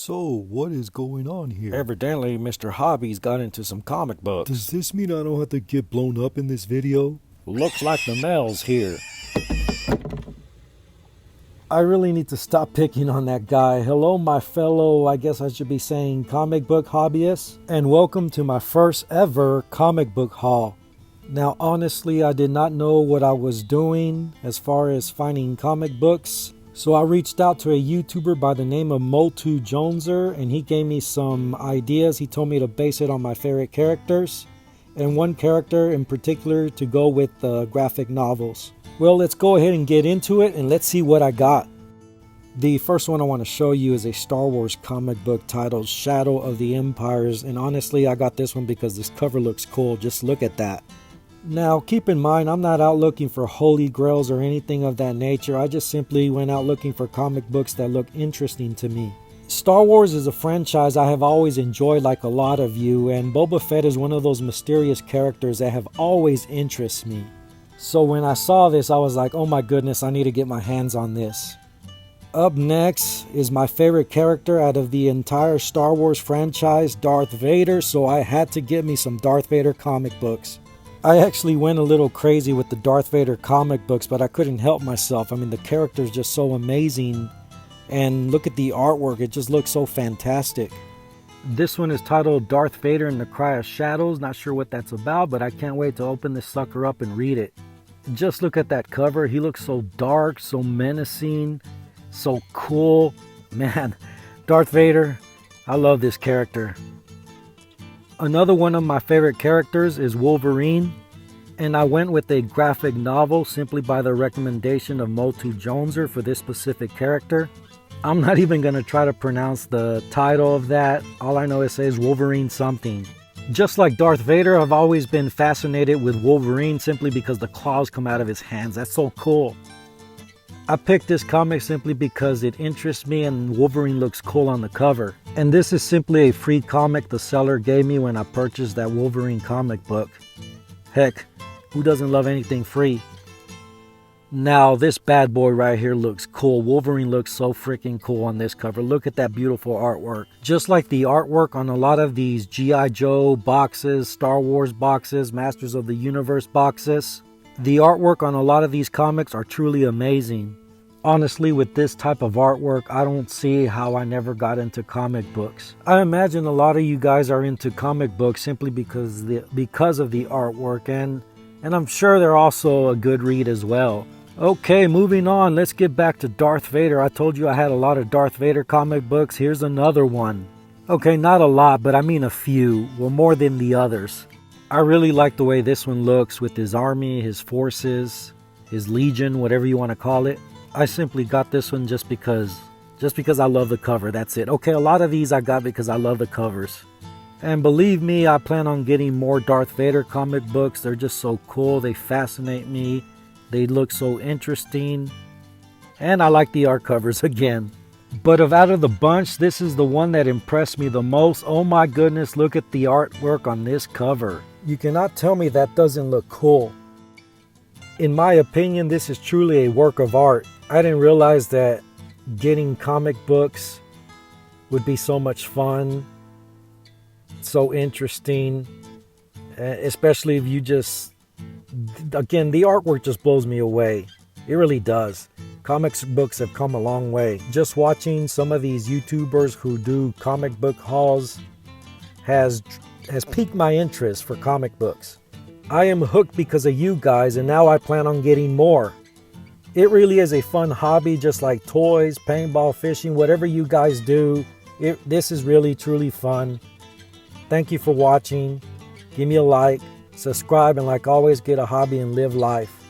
So, what is going on here? Evidently, Mr. Hobby's got into some comic books. Does this mean I don't have to get blown up in this video? Looks like the mail's here. I really need to stop picking on that guy. Hello, my fellow, I guess I should be saying comic book hobbyists, and welcome to my first ever comic book haul. Now, honestly, I did not know what I was doing as far as finding comic books. So I reached out to a YouTuber by the name of Motu Joneser, and he gave me some ideas. He told me to base it on my favorite characters, and one character in particular to go with the graphic novels. Well, let's go ahead and get into it, and let's see what I got. The first one I want to show you is a Star Wars comic book titled Shadow of the Empires, and honestly, I got this one because this cover looks cool. Just look at that. Now, keep in mind, I'm not out looking for holy grails or anything of that nature. I just simply went out looking for comic books that look interesting to me. Star Wars is a franchise I have always enjoyed like a lot of you, and Boba Fett is one of those mysterious characters that have always interested me. So when I saw this, I was like, oh my goodness, I need to get my hands on this. Up next is my favorite character out of the entire Star Wars franchise, Darth Vader, so I had to get me some Darth Vader comic books. I actually went a little crazy with the Darth Vader comic books, but I couldn't help myself. I mean, the character is just so amazing. And look at the artwork. It just looks so fantastic. This one is titled Darth Vader and the Cry of Shadows. Not sure what that's about, but I can't wait to open this sucker up and read it. Just look at that cover. He looks so dark, so menacing, so cool. Man, Darth Vader, I love this character. Another one of my favorite characters is Wolverine, and I went with a graphic novel simply by the recommendation of Motu Joneser for this specific character. I'm not even going to try to pronounce the title of that. All I know is it says Wolverine something. Just like Darth Vader, I've always been fascinated with Wolverine simply because the claws come out of his hands. That's so cool. I picked this comic simply because it interests me and Wolverine looks cool on the cover. And this is simply a free comic the seller gave me when I purchased that Wolverine comic book. Heck, who doesn't love anything free? Now this bad boy right here looks cool. Wolverine looks so freaking cool on this cover. Look at that beautiful artwork. Just like the artwork on a lot of these G.I. Joe boxes, Star Wars boxes, Masters of the Universe boxes, the artwork on a lot of these comics are truly amazing. Honestly, with this type of artwork, I don't see how I never got into comic books. I imagine a lot of you guys are into comic books simply because of the artwork, and I'm sure they're also a good read as well. Okay, moving on, let's get back to Darth Vader. I told you I had a lot of Darth Vader comic books. Here's another one. Okay, not a lot, but I mean a few. Well, more than the others. I really like the way this one looks with his army, his forces, his legion, whatever you want to call it. I simply got this one just because I love the cover. That's it. Okay, a lot of these I got because I love the covers. And believe me, I plan on getting more Darth Vader comic books. They're just so cool. They fascinate me. They look so interesting. And I like the art covers again. But out of the bunch, this is the one that impressed me the most. Oh my goodness, look at the artwork on this cover. You cannot tell me that doesn't look cool. In my opinion, this is truly a work of art. I didn't realize that getting comic books would be so much fun, so interesting, especially if you just, again, the artwork just blows me away. It really does. Comics books have come a long way. Just watching some of these YouTubers who do comic book hauls has piqued my interest for comic books. I am hooked because of you guys, and now I plan on getting more. It really is a fun hobby, just like toys, paintball, fishing, whatever you guys do. This is really, truly fun. Thank you for watching. Give me a like, subscribe, and like always, get a hobby and live life.